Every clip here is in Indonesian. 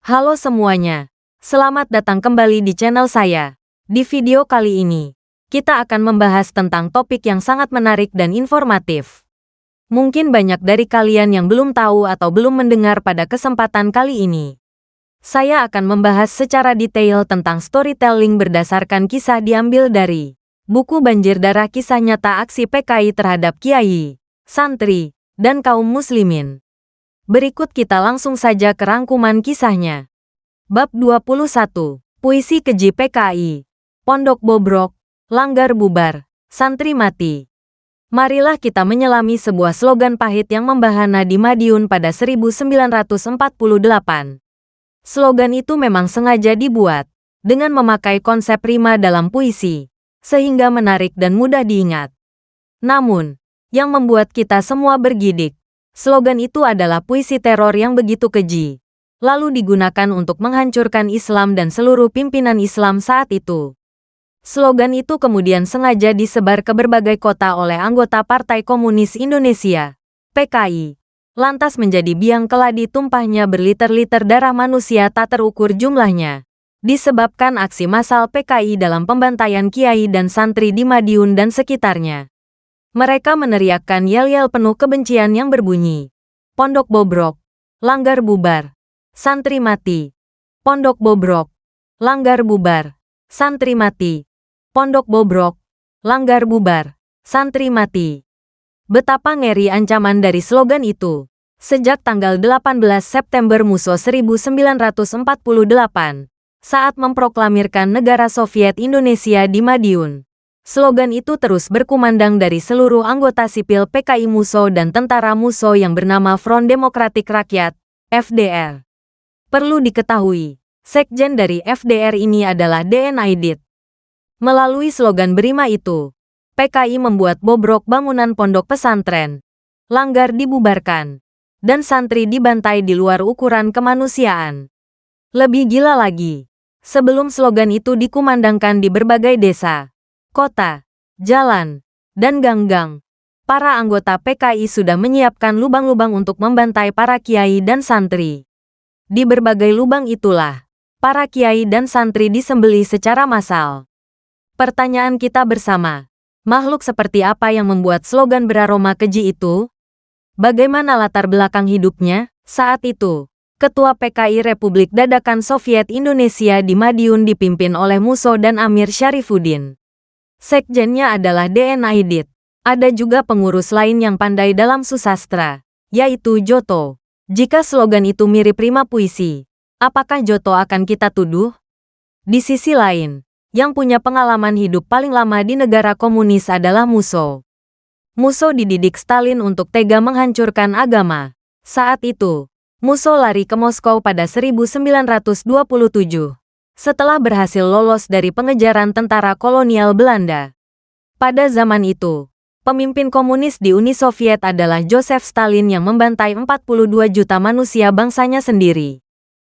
Halo semuanya, selamat datang kembali di channel saya. Di video kali ini, kita akan membahas tentang topik yang sangat menarik dan informatif. Mungkin banyak dari kalian yang belum tahu atau belum mendengar pada kesempatan kali ini. Saya akan membahas secara detail tentang storytelling berdasarkan kisah diambil dari buku Banjir Darah Kisah Nyata Aksi PKI Terhadap Kiai, Santri, dan Kaum Muslimin. Berikut kita langsung saja ke rangkuman kisahnya. Bab 21. Puisi Keji PKI. Pondok bobrok, langgar bubar, santri mati. Marilah kita menyelami sebuah slogan pahit yang membahana di Madiun pada 1948. Slogan itu memang sengaja dibuat dengan memakai konsep rima dalam puisi, sehingga menarik dan mudah diingat. Namun, yang membuat kita semua bergidik, slogan itu adalah puisi teror yang begitu keji, lalu digunakan untuk menghancurkan Islam dan seluruh pimpinan Islam saat itu. Slogan itu kemudian sengaja disebar ke berbagai kota oleh anggota Partai Komunis Indonesia, PKI, lantas menjadi biang keladi tumpahnya berliter-liter darah manusia tak terukur jumlahnya, disebabkan aksi massal PKI dalam pembantaian kiai dan santri di Madiun dan sekitarnya. Mereka meneriakkan yel-yel penuh kebencian yang berbunyi, "Pondok bobrok, langgar bubar, santri mati. Pondok bobrok, langgar bubar, santri mati. Pondok bobrok, langgar bubar, santri mati." Betapa ngeri ancaman dari slogan itu. Sejak tanggal 18 September Musso 1948, saat memproklamirkan negara Soviet Indonesia di Madiun, slogan itu terus berkumandang dari seluruh anggota sipil PKI Musso dan tentara Musso yang bernama Front Demokratik Rakyat, FDR. Perlu diketahui, sekjen dari FDR ini adalah D.N. Aidit. Melalui slogan berima itu, PKI membuat bobrok bangunan pondok pesantren, langgar dibubarkan, dan santri dibantai di luar ukuran kemanusiaan. Lebih gila lagi, sebelum slogan itu dikumandangkan di berbagai desa, kota, jalan, dan gang-gang, para anggota PKI sudah menyiapkan lubang-lubang untuk membantai para kiai dan santri. Di berbagai lubang itulah, para kiai dan santri disembelih secara massal. Pertanyaan kita bersama, makhluk seperti apa yang membuat slogan beraroma keji itu? Bagaimana latar belakang hidupnya? Saat itu, Ketua PKI Republik Dadakan Soviet Indonesia di Madiun dipimpin oleh Musso dan Amir Syarifuddin. Sekjennya adalah D.N. Aidit. Ada juga pengurus lain yang pandai dalam susastra, yaitu Joto. Jika slogan itu mirip rima puisi, apakah Joto akan kita tuduh? Di sisi lain, yang punya pengalaman hidup paling lama di negara komunis adalah Musso. Musso dididik Stalin untuk tega menghancurkan agama. Saat itu, Musso lari ke Moskow pada 1927. Setelah berhasil lolos dari pengejaran tentara kolonial Belanda. Pada zaman itu, pemimpin komunis di Uni Soviet adalah Joseph Stalin yang membantai 42 juta manusia bangsanya sendiri.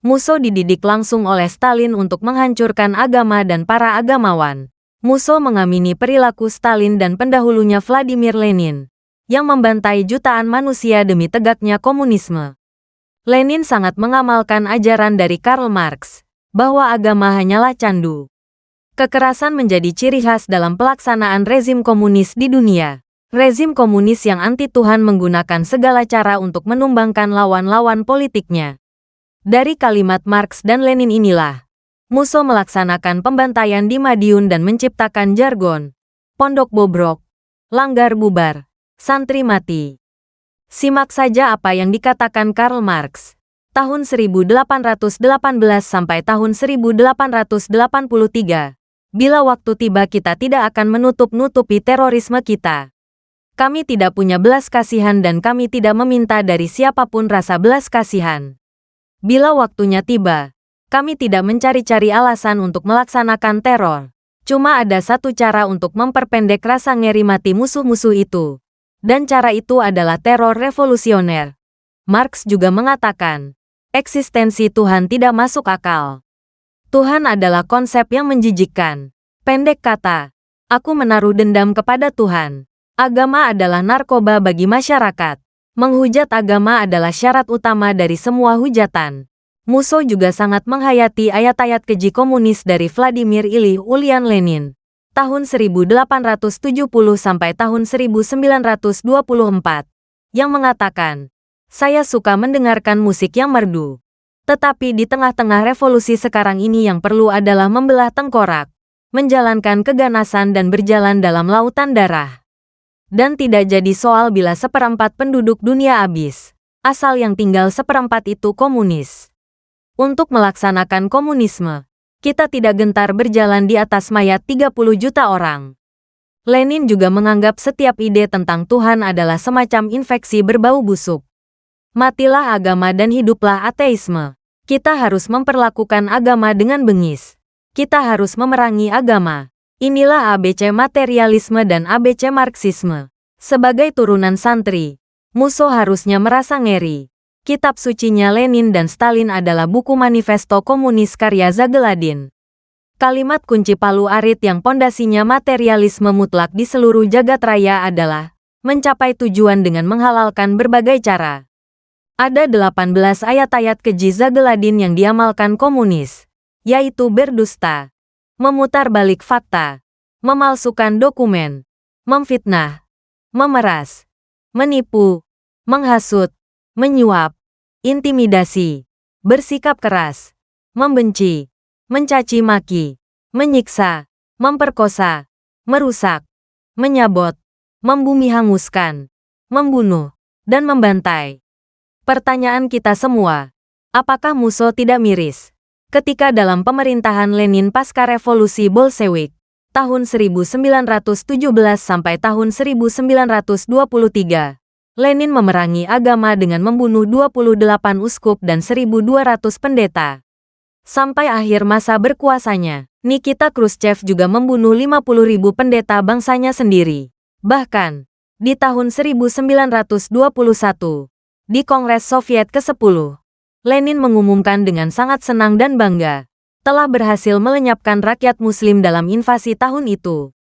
Musso dididik langsung oleh Stalin untuk menghancurkan agama dan para agamawan. Musso mengamini perilaku Stalin dan pendahulunya Vladimir Lenin, yang membantai jutaan manusia demi tegaknya komunisme. Lenin sangat mengamalkan ajaran dari Karl Marx, bahwa agama hanyalah candu. Kekerasan menjadi ciri khas dalam pelaksanaan rezim komunis di dunia. Rezim komunis yang anti Tuhan menggunakan segala cara untuk menumbangkan lawan-lawan politiknya. Dari kalimat Marx dan Lenin inilah, Musso melaksanakan pembantaian di Madiun dan menciptakan jargon, pondok bobrok, langgar bubar, santri mati. Simak saja apa yang dikatakan Karl Marx. Tahun 1818 sampai tahun 1883. Bila waktu tiba kita tidak akan menutup-nutupi terorisme kita. Kami tidak punya belas kasihan dan kami tidak meminta dari siapapun rasa belas kasihan. Bila waktunya tiba, kami tidak mencari-cari alasan untuk melaksanakan teror. Cuma ada satu cara untuk memperpendek rasa ngeri mati musuh-musuh itu. Dan cara itu adalah teror revolusioner. Marx juga mengatakan, eksistensi Tuhan tidak masuk akal. Tuhan adalah konsep yang menjijikkan. Pendek kata, aku menaruh dendam kepada Tuhan. Agama adalah narkoba bagi masyarakat. Menghujat agama adalah syarat utama dari semua hujatan. Musso juga sangat menghayati ayat-ayat keji komunis dari Vladimir Ilyich Ulyan Lenin tahun 1870 sampai tahun 1924 yang mengatakan, "Saya suka mendengarkan musik yang merdu. Tetapi di tengah-tengah revolusi sekarang ini yang perlu adalah membelah tengkorak, menjalankan keganasan dan berjalan dalam lautan darah. Dan tidak jadi soal bila seperempat penduduk dunia habis, asal yang tinggal seperempat itu komunis. Untuk melaksanakan komunisme, kita tidak gentar berjalan di atas mayat 30 juta orang." Lenin juga menganggap setiap ide tentang Tuhan adalah semacam infeksi berbau busuk. Matilah agama dan hiduplah ateisme. Kita harus memperlakukan agama dengan bengis. Kita harus memerangi agama. Inilah ABC materialisme dan ABC Marxisme. Sebagai turunan santri, Musso harusnya merasa ngeri. Kitab sucinya Lenin dan Stalin adalah buku manifesto komunis karya Zageladin. Kalimat kunci palu arit yang pondasinya materialisme mutlak di seluruh jagat raya adalah mencapai tujuan dengan menghalalkan berbagai cara. Ada 18 ayat-ayat keji Zageladin yang diamalkan komunis, yaitu berdusta, memutar balik fakta, memalsukan dokumen, memfitnah, memeras, menipu, menghasut, menyuap, intimidasi, bersikap keras, membenci, mencaci maki, menyiksa, memperkosa, merusak, menyabot, membumi hanguskan, membunuh, dan membantai. Pertanyaan kita semua, apakah Musso tidak miris ketika dalam pemerintahan Lenin pasca revolusi Bolshewik tahun 1917 sampai tahun 1923, Lenin memerangi agama dengan membunuh 28 uskup dan 1.200 pendeta. Sampai akhir masa berkuasanya, Nikita Khrushchev juga membunuh 50.000 pendeta bangsanya sendiri. Bahkan, di tahun 1921, di Kongres Soviet ke-10, Lenin mengumumkan dengan sangat senang dan bangga, telah berhasil melenyapkan rakyat muslim dalam invasi tahun itu.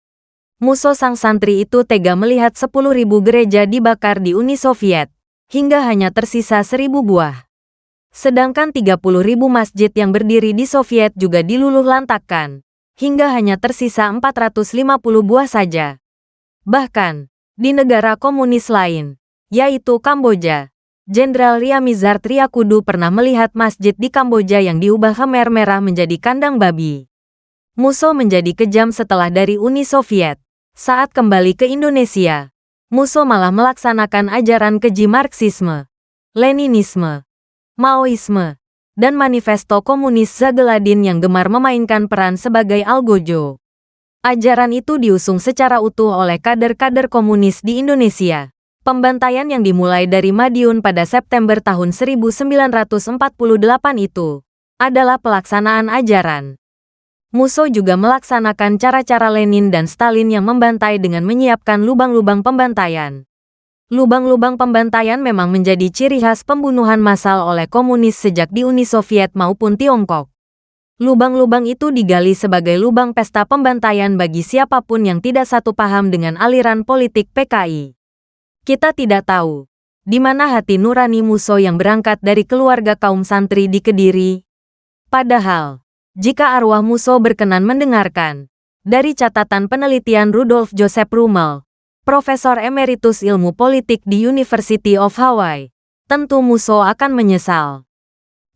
Musso sang santri itu tega melihat 10.000 gereja dibakar di Uni Soviet, hingga hanya tersisa 1.000 buah. Sedangkan 30.000 masjid yang berdiri di Soviet juga diluluh lantakkan, hingga hanya tersisa 450 buah saja. Bahkan, di negara komunis lain, yaitu Kamboja, Jenderal Ryamizard Ryakudu pernah melihat masjid di Kamboja yang diubah Khmer Merah menjadi kandang babi. Musso menjadi kejam setelah dari Uni Soviet. Saat kembali ke Indonesia, Musso malah melaksanakan ajaran keji Marxisme, Leninisme, Maoisme, dan manifesto komunis Zageladin yang gemar memainkan peran sebagai algojo. Ajaran itu diusung secara utuh oleh kader-kader komunis di Indonesia. Pembantaian yang dimulai dari Madiun pada September tahun 1948 itu adalah pelaksanaan ajaran. Musso juga melaksanakan cara-cara Lenin dan Stalin yang membantai dengan menyiapkan lubang-lubang pembantaian. Lubang-lubang pembantaian memang menjadi ciri khas pembunuhan massal oleh komunis sejak di Uni Soviet maupun Tiongkok. Lubang-lubang itu digali sebagai lubang pesta pembantaian bagi siapapun yang tidak satu paham dengan aliran politik PKI. Kita tidak tahu di mana hati nurani Musso yang berangkat dari keluarga kaum santri di Kediri. Padahal, jika arwah Musso berkenan mendengarkan, dari catatan penelitian Rudolf Joseph Rummel, Profesor Emeritus Ilmu Politik di University of Hawaii, tentu Musso akan menyesal.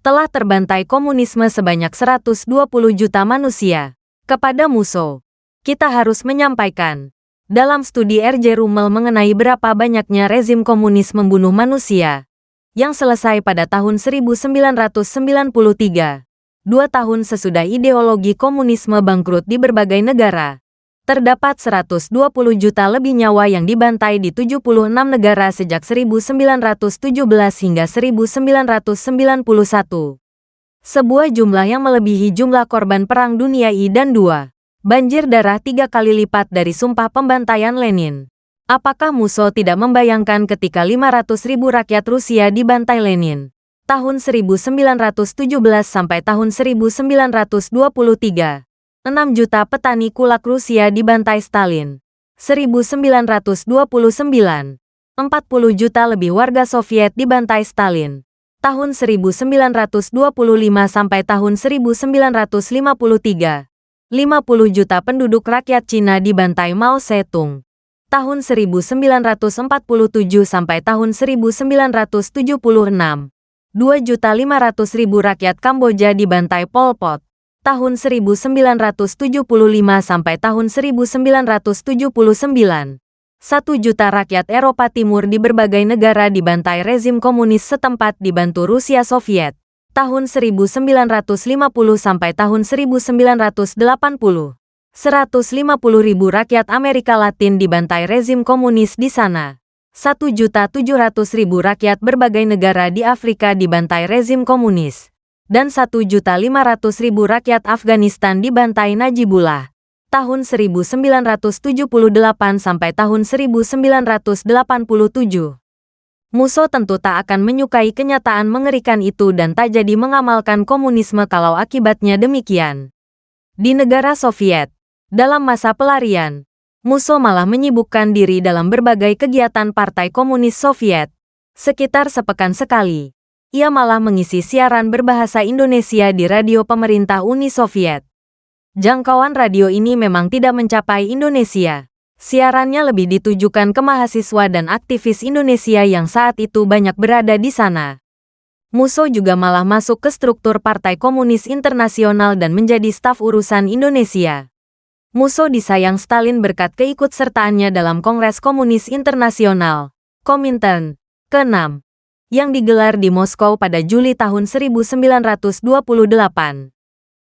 Telah terbantai komunisme sebanyak 120 juta manusia. Kepada Musso, kita harus menyampaikan, dalam studi R.J. Rummel mengenai berapa banyaknya rezim komunis membunuh manusia, yang selesai pada tahun 1993, 2 tahun sesudah ideologi komunisme bangkrut di berbagai negara, terdapat 120 juta lebih nyawa yang dibantai di 76 negara sejak 1917 hingga 1991. Sebuah jumlah yang melebihi jumlah korban Perang Dunia I dan II. Banjir darah 3 kali lipat dari sumpah pembantaian Lenin. Apakah Musso tidak membayangkan ketika 500.000 rakyat Rusia dibantai Lenin? Tahun 1917 sampai tahun 1923. 6 juta petani kulak Rusia dibantai Stalin. 1929. 40 juta lebih warga Soviet dibantai Stalin. tahun 1925 sampai tahun 1953. 50 juta penduduk rakyat Cina dibantai Mao Zedong. Tahun 1947 sampai tahun 1976. 2.500.000 rakyat Kamboja dibantai Pol Pot. Tahun 1975 sampai tahun 1979. 1 juta rakyat Eropa Timur di berbagai negara dibantai rezim komunis setempat dibantu Rusia Soviet. Tahun 1950 sampai tahun 1980. 150.000 rakyat Amerika Latin dibantai rezim komunis di sana. 1.700.000 rakyat berbagai negara di Afrika dibantai rezim komunis. Dan 1.500.000 rakyat Afghanistan dibantai Najibullah. Tahun 1978 sampai tahun 1987. Musso tentu tak akan menyukai kenyataan mengerikan itu dan tak jadi mengamalkan komunisme kalau akibatnya demikian. Di negara Soviet, dalam masa pelarian, Musso malah menyibukkan diri dalam berbagai kegiatan Partai Komunis Soviet. Sekitar sepekan sekali, ia malah mengisi siaran berbahasa Indonesia di radio pemerintah Uni Soviet. Jangkauan radio ini memang tidak mencapai Indonesia. Siarannya lebih ditujukan ke mahasiswa dan aktivis Indonesia yang saat itu banyak berada di sana. Musso juga malah masuk ke struktur Partai Komunis Internasional dan menjadi staf urusan Indonesia. Musso disayang Stalin berkat keikutsertaannya dalam Kongres Komunis Internasional, Komintern, ke-6, yang digelar di Moskow pada Juli tahun 1928.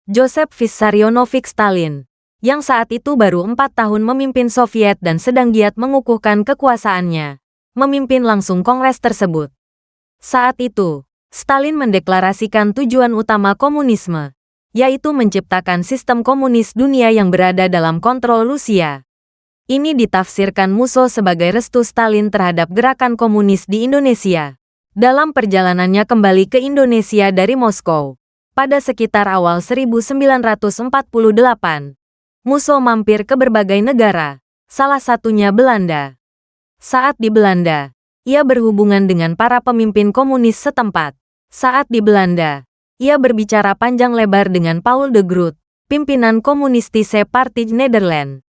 Joseph Vissarionovich Stalin, yang saat itu baru 4 tahun memimpin Soviet dan sedang giat mengukuhkan kekuasaannya, memimpin langsung kongres tersebut. Saat itu, Stalin mendeklarasikan tujuan utama komunisme, yaitu menciptakan sistem komunis dunia yang berada dalam kontrol Rusia. Ini ditafsirkan Musso sebagai restu Stalin terhadap gerakan komunis di Indonesia. Dalam perjalanannya kembali ke Indonesia dari Moskow, pada sekitar awal 1948, Musso mampir ke berbagai negara, salah satunya Belanda. Saat di Belanda, ia berhubungan dengan para pemimpin komunis setempat. Saat di Belanda, ia berbicara panjang lebar dengan Paul de Groot, pimpinan Communistische Partij Nederland.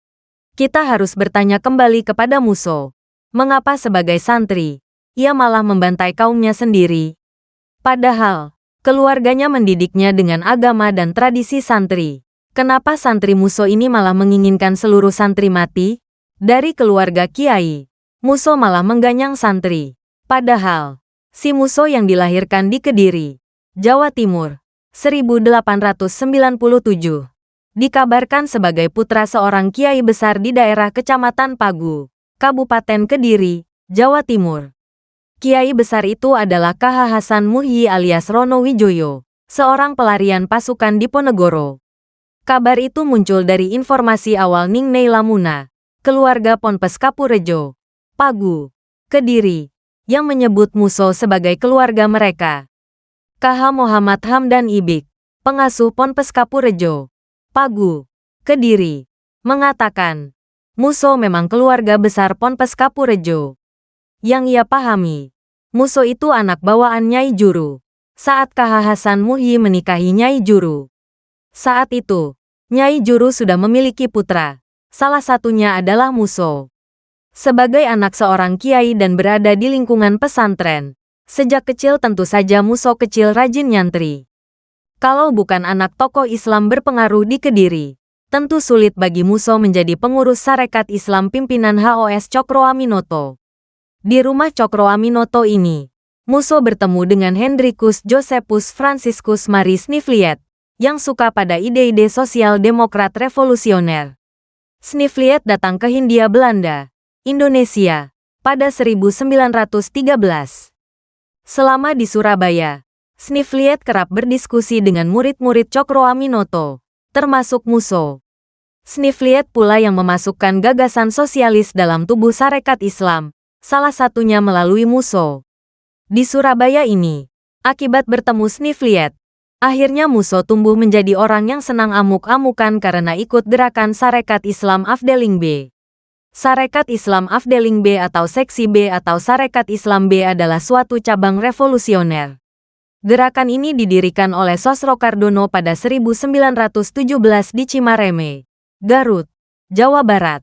Kita harus bertanya kembali kepada Musso. Mengapa sebagai santri, ia malah membantai kaumnya sendiri? Padahal, keluarganya mendidiknya dengan agama dan tradisi santri. Kenapa santri Musso ini malah menginginkan seluruh santri mati? Dari keluarga kiai, Musso malah mengganyang santri. Padahal, si Musso yang dilahirkan di Kediri, Jawa Timur, 1897, dikabarkan sebagai putra seorang kiai besar di daerah Kecamatan Pagu, Kabupaten Kediri, Jawa Timur. Kiai besar itu adalah K.H. Hasan Muhyi alias Rono Wijoyo, seorang pelarian pasukan Diponegoro. Kabar itu muncul dari informasi awal Ningnei Lamuna, keluarga Ponpes Kapurejo, Pagu, Kediri, yang menyebut Musso sebagai keluarga mereka. K.H. Muhammad Hamdan Ibik, pengasuh Ponpes Kapurejo, Pagu, Kediri, mengatakan, Musso memang keluarga besar Ponpes Kapurejo. Yang ia pahami, Musso itu anak bawaan Nyai Juru, saat K.H. Hasan Muhyi menikahi Nyai Juru. Saat itu, Nyai Juru sudah memiliki putra, salah satunya adalah Musso. Sebagai anak seorang kiai dan berada di lingkungan pesantren, sejak kecil tentu saja Musso kecil rajin nyantri. Kalau bukan anak tokoh Islam berpengaruh di Kediri, tentu sulit bagi Musso menjadi pengurus Sarekat Islam pimpinan HOS Cokro Aminoto. Di rumah Cokro Aminoto ini, Musso bertemu dengan Hendrikus Josephus Franciscus Marie Snivliet, yang suka pada ide-ide sosial demokrat revolusioner. Snivliet datang ke Hindia Belanda, Indonesia, pada 1913. Selama di Surabaya, Snivliet kerap berdiskusi dengan murid-murid Cokro Aminoto, termasuk Musso. Snivliet pula yang memasukkan gagasan sosialis dalam tubuh Sarekat Islam, salah satunya melalui Musso. Di Surabaya ini, akibat bertemu Snivliet, akhirnya Musso tumbuh menjadi orang yang senang amuk-amukan karena ikut gerakan Sarekat Islam Afdeling B. Sarekat Islam Afdeling B atau Seksi B atau Sarekat Islam B adalah suatu cabang revolusioner. Gerakan ini didirikan oleh Sosro Cardono pada 1917 di Cimareme, Garut, Jawa Barat.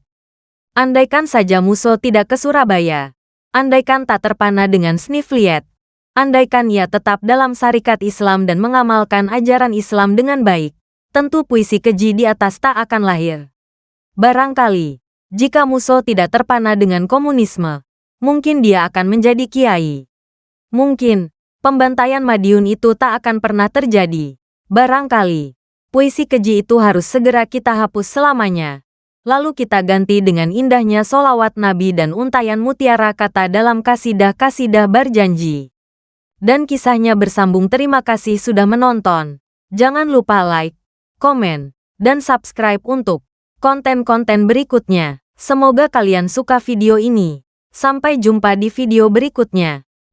Andaikan saja Musso tidak ke Surabaya. Andaikan tak terpana dengan Snifliet. Andaikan ia tetap dalam Sarekat Islam dan mengamalkan ajaran Islam dengan baik. Tentu puisi keji di atas tak akan lahir. Barangkali, jika Musso tidak terpana dengan komunisme, mungkin dia akan menjadi kiai. Mungkin, pembantaian Madiun itu tak akan pernah terjadi. Barangkali, puisi keji itu harus segera kita hapus selamanya. Lalu kita ganti dengan indahnya solawat Nabi dan untayan mutiara kata dalam kasidah-kasidah berjanji. Dan kisahnya bersambung. Terima kasih sudah menonton. Jangan lupa like, komen, dan subscribe untuk konten-konten berikutnya. Semoga kalian suka video ini. Sampai jumpa di video berikutnya.